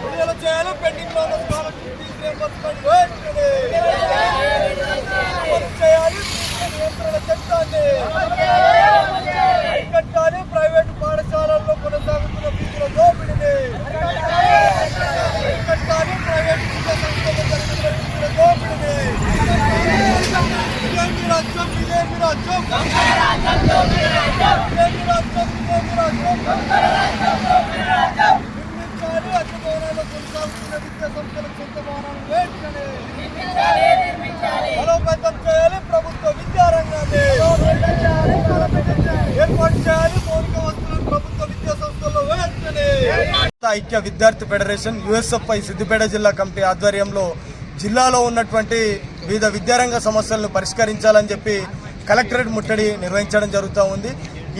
విడుదల చేయాలి. పెండింగ్ లో ఉన్న స్కాలర్షిప్ ఫీజు రీయింబర్స్మెంట్ వెంటనే చేయాలి. నియంత్రణ చట్టాన్ని అరికట్టాలి. ప్రైవేటు పాఠశాలల్లో కొనసాగుతున్న ఫీజుల దోపిడీని అరికట్టాలి. ప్రైవేటు విద్యా సంస్థల్లో జరుగుతున్న ఫీజుల దోపిడీని రాజ్యం బీజేపీ రాజ్యం నిర్మించాలి. అన్ని భవనాల్లో కొనసాగుతున్న విద్యా సంస్థల సొంత భవనాలు వెంటనే బలోపేతం చేయాలి. ప్రభుత్వ విద్యారంగాన్ని ఏర్పాటు చేయాలి. మౌలిక వస్తువులను ప్రభుత్వ విద్యా సంస్థల్లో వెంటనే. ఐక్య విద్యార్థి ఫెడరేషన్ యుఎస్ఎఫ్ఐ సిద్దిపేట జిల్లా కమిటీ ఆధ్వర్యంలో జిల్లాలో ఉన్నటువంటి వివిధ విద్యారంగ సమస్యలను పరిష్కరించాలని చెప్పి కలెక్టరేట్ ముట్టడి నిర్వహించడం జరుగుతూ ఉంది.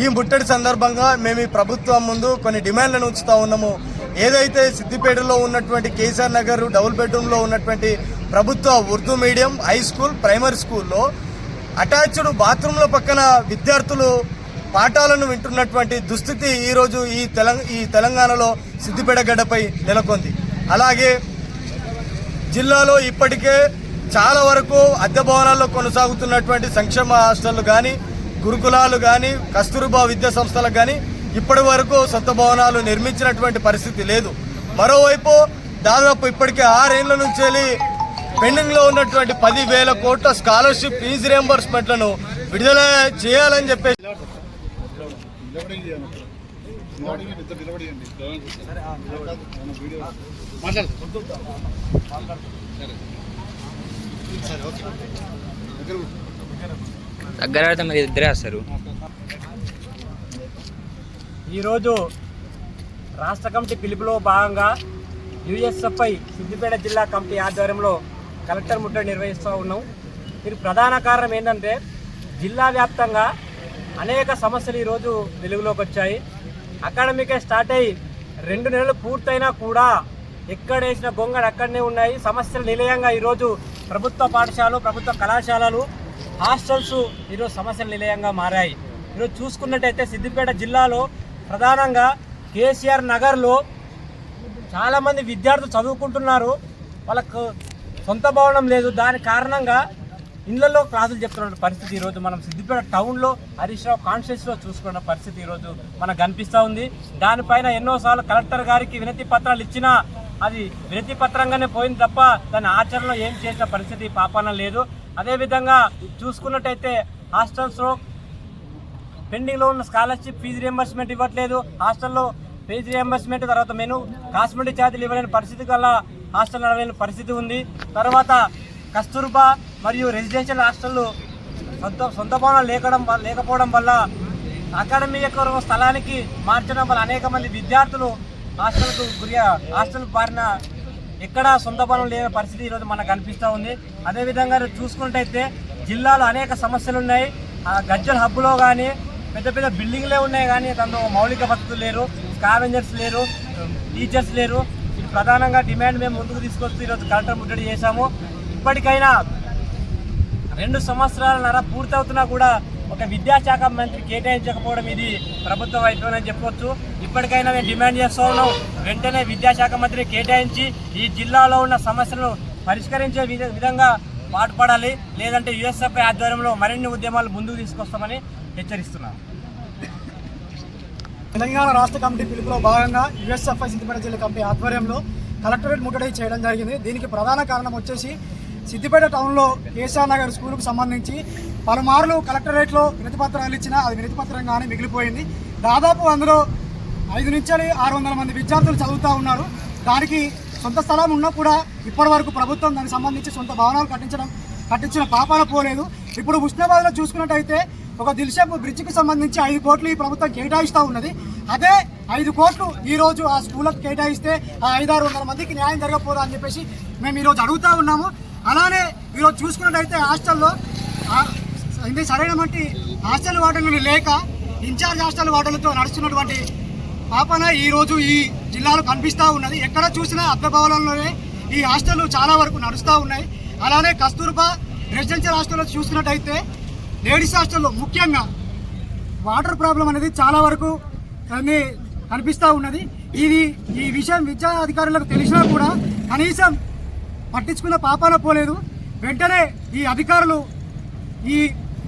ఈ ముట్టడి సందర్భంగా మేము ఈ ప్రభుత్వం ముందు కొన్ని డిమాండ్లను ఉంచుతూ ఉన్నాము. ఏదైతే సిద్దిపేటలో ఉన్నటువంటి కేసీఆర్ నగర్ డబుల్ బెడ్రూమ్లో ఉన్నటువంటి ప్రభుత్వ Urdu medium high school primary స్కూల్లో అటాచ్డ్ బాత్రూంల పక్కన విద్యార్థులు పాఠాలను వింటున్నటువంటి దుస్థితి ఈరోజు ఈ తెలంగాణలో సిద్దిపేట గడ్డపై నెలకొంది. అలాగే జిల్లాలో ఇప్పటికే చాలా వరకు అద్దె భవనాల్లో కొనసాగుతున్నటువంటి సంక్షేమ హాస్టళ్లు కానీ గురుకులాలు కానీ కస్తూర్బా విద్యా సంస్థలకు కానీ ఇప్పటి వరకు సొంత భవనాలు నిర్మించినటువంటి పరిస్థితి లేదు. మరోవైపు దాదాపు ఇప్పటికే 6 ఏళ్ల నుంచి పెండింగ్లో ఉన్నటువంటి 10,000 కోట్ల స్కాలర్షిప్ ఫీజు రియంబర్స్మెంట్లను విడుదల చేయాలని చెప్పేసి ఈరోజు రాష్ట్ర కమిటీ పిలుపులో భాగంగా యుఎస్ఎఫ్ఐ సిద్దిపేట జిల్లా కమిటీ ఆధ్వర్యంలో కలెక్టర్ ముట్టడి నిర్వహిస్తూ ఉన్నాం. దీనికి ప్రధాన కారణం ఏంటంటే జిల్లా వ్యాప్తంగా అనేక సమస్యలు ఈరోజు వెలుగులోకి వచ్చాయి. అకాడమికే స్టార్ట్ అయ్యి 2 నెలలు పూర్తయినా కూడా ఎక్కడేసిన గొంగడు అక్కడనే ఉన్నాయి. సమస్యలు నిలయంగా ఈరోజు ప్రభుత్వ పాఠశాలలు ప్రభుత్వ కళాశాలలు హాస్టల్స్ ఈరోజు సమస్యలు నిలయంగా మారాయి. ఈరోజు చూసుకున్నట్టయితే సిద్దిపేట జిల్లాలో ప్రధానంగా కేసీఆర్ నగర్లో చాలామంది విద్యార్థులు చదువుకుంటున్నారు. వాళ్ళకు సొంత భవనం లేదు. దాని కారణంగా ఇళ్లలో క్లాసులు చెప్తున్న పరిస్థితి ఈరోజు మనం సిద్దిపేట టౌన్లో హరీష్ రావు కాన్స్టిట్యూన్సీలో చూసుకున్న పరిస్థితి ఈరోజు మనకు కనిపిస్తూ ఉంది. దానిపైన ఎన్నోసార్లు కలెక్టర్ గారికి వినతి పత్రాలు ఇచ్చినా అది వినతి పత్రంగానే పోయింది తప్ప దాని ఆచరణలో ఏం చేసిన పరిస్థితి పాపాన లేదు. అదేవిధంగా చూసుకున్నట్టయితే హాస్టల్స్లో పెండింగ్లో ఉన్న స్కాలర్షిప్ ఫీజు రియంబర్స్మెంట్ ఇవ్వట్లేదు. హాస్టల్లో ఫీజు రియంబర్స్మెంట్ తర్వాత మెను కాస్మెటిక్ ఛార్జీలు ఇవ్వలేని పరిస్థితి వల్ల హాస్టల్ నడవలేని పరిస్థితి ఉంది. తర్వాత కస్తూర్బా మరియు రెసిడెన్షియల్ హాస్టళ్ళు సొంత భవనాలు లేకపోవడం వల్ల అకాడమిక్ స్థలానికి మార్చడం వల్ల అనేక మంది విద్యార్థులు హాస్టల్ బారిన ఎక్కడా సొంత భవనం లేని పరిస్థితి ఈరోజు మనకు కనిపిస్తూ ఉంది. అదేవిధంగా చూసుకున్నట్టయితే జిల్లాలో అనేక సమస్యలు ఉన్నాయి. గజ్జల్ హబ్లో కానీ పెద్ద పెద్ద బిల్డింగ్లే ఉన్నాయి కానీ దాంట్లో మౌలిక వసతులు లేరు, స్కావెంజర్స్ లేరు, టీచర్స్ లేరు. ఇది ప్రధానంగా డిమాండ్ మేము ముందుకు తీసుకొస్తూ ఈరోజు కలెక్టర్ ముట్టడి చేశాము. ఇప్పటికైనా 2 సంవత్సరాలన్నర పూర్తవుతున్నా కూడా ఒక విద్యాశాఖ మంత్రి కేటాయించకపోవడం ఇది ప్రభుత్వ వైఫల్యం అని చెప్పొచ్చు. ఇప్పటికైనా మేము డిమాండ్ చేస్తూ ఉన్నాం. వెంటనే విద్యాశాఖ మంత్రి కేటాయించి ఈ జిల్లాలో ఉన్న సమస్యలను పరిష్కరించే విధంగా పాటుపడాలి. లేదంటే యుఎస్ఎఫ్ఐ ఆధ్వర్యంలో మరిన్ని ఉద్యమాలు ముందుకు తీసుకొస్తామని హెచ్చరిస్తున్నాం. తెలంగాణ రాష్ట్ర కమిటీ పిలుపులో భాగంగా యుఎస్ఎఫ్ఐ సిద్దిపేట జిల్లా కమిటీ ఆధ్వర్యంలో కలెక్టరేట్ ముట్టడి చేయడం జరిగింది. దీనికి ప్రధాన కారణం వచ్చేసి సిద్దిపేట టౌన్లో కేసీఆర్ నగర్ స్కూల్కు సంబంధించి పలుమార్లు కలెక్టరేట్లో వినతిపత్రాలు ఇచ్చినా అది వినతిపత్రంగానే మిగిలిపోయింది. దాదాపు అందులో 5 నుంచి 600 మంది విద్యార్థులు చదువుతూ ఉన్నారు. దానికి సొంత స్థలం ఉన్నా కూడా ఇప్పటి వరకు ప్రభుత్వం దానికి సంబంధించి సొంత భవనాలు కట్టించిన పాపాన పోలేదు. ఇప్పుడు హుస్నాబాద్లో చూసుకున్నట్టయితే ఒక దిల్షేప్ బ్రిడ్జికి సంబంధించి 5 కోట్లు ఈ ప్రభుత్వం కేటాయిస్తూ ఉన్నది. అదే 5 కోట్లు ఈరోజు ఆ స్కూళ్ళకు కేటాయిస్తే ఆ 500-600 మందికి న్యాయం జరగకపోదా అని చెప్పేసి మేము ఈరోజు అడుగుతూ ఉన్నాము. అలానే ఈరోజు చూసుకున్నట్టయితే హాస్టల్లో ఇది సరైన హాస్టల్ వార్డులు లేక ఇన్ఛార్జ్ హాస్టల్ వార్డులతో నడుస్తున్నటువంటి పాపన ఈరోజు ఈ జిల్లాలో కనిపిస్తూ ఉన్నది. ఎక్కడ చూసినా అద్దె భవనాల్లోనే ఈ హాస్టళ్లు చాలా వరకు నడుస్తూ ఉన్నాయి. అలానే కస్తూర్బా రెసిడెన్షియల్ హాస్టల్లో చూసినట్టయితే లేడీస్ హాస్టల్లో ముఖ్యంగా వాటర్ ప్రాబ్లం అనేది చాలా వరకు కనిపిస్తూ ఉన్నది. ఈ విషయం విద్యా అధికారులకు తెలిసినా కూడా కనీసం పట్టించుకున్న పాపాన పోలేదు. వెంటనే ఈ అధికారులు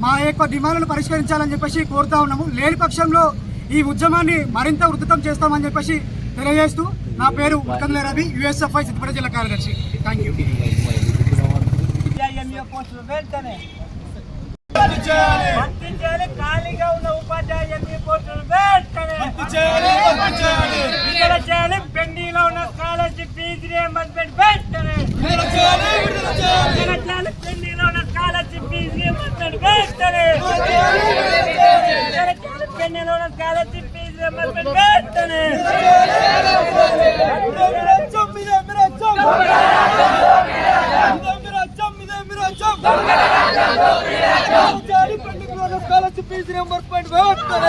మా యొక్క డిమాండ్లను పరిష్కరించాలని చెప్పేసి కోరుతా ఉన్నాము. లేని పక్షంలో ఈ ఉద్యమాన్ని మరింత ఉధృతం చేస్తామని చెప్పేసి తెలియజేస్తూ నా పేరు ఉత్తమ్ల రవి, యుఎస్ఎఫ్ఐ సిద్దిపేట జిల్లా కార్యదర్శి. Thank you. ఖాళీగా ఉన్న ఉపాధ్యాయ పోస్టులు చేయాలి. పెండింగ్లో ఉన్న స్కాలర్షిప్ ఫీజు రియంబర్స్మెంట్ వెంటనే పెండింగ్లో ఉన్న స్కాలర్షిప్ ఫీజు రియంబర్స్మెంట్ వెంటనే పెండింగ్లో ఉన్న స్కాలర్షిప్ ఫీజు రియంబర్స్మెంట్ వెంటనే స్కాలర్షిప్ ఫీజు రియంబర్స్మెంట్ వెంటనే స్కాలర్షిప్ ఫీజు రియంబర్స్మెంట్ వెంటనే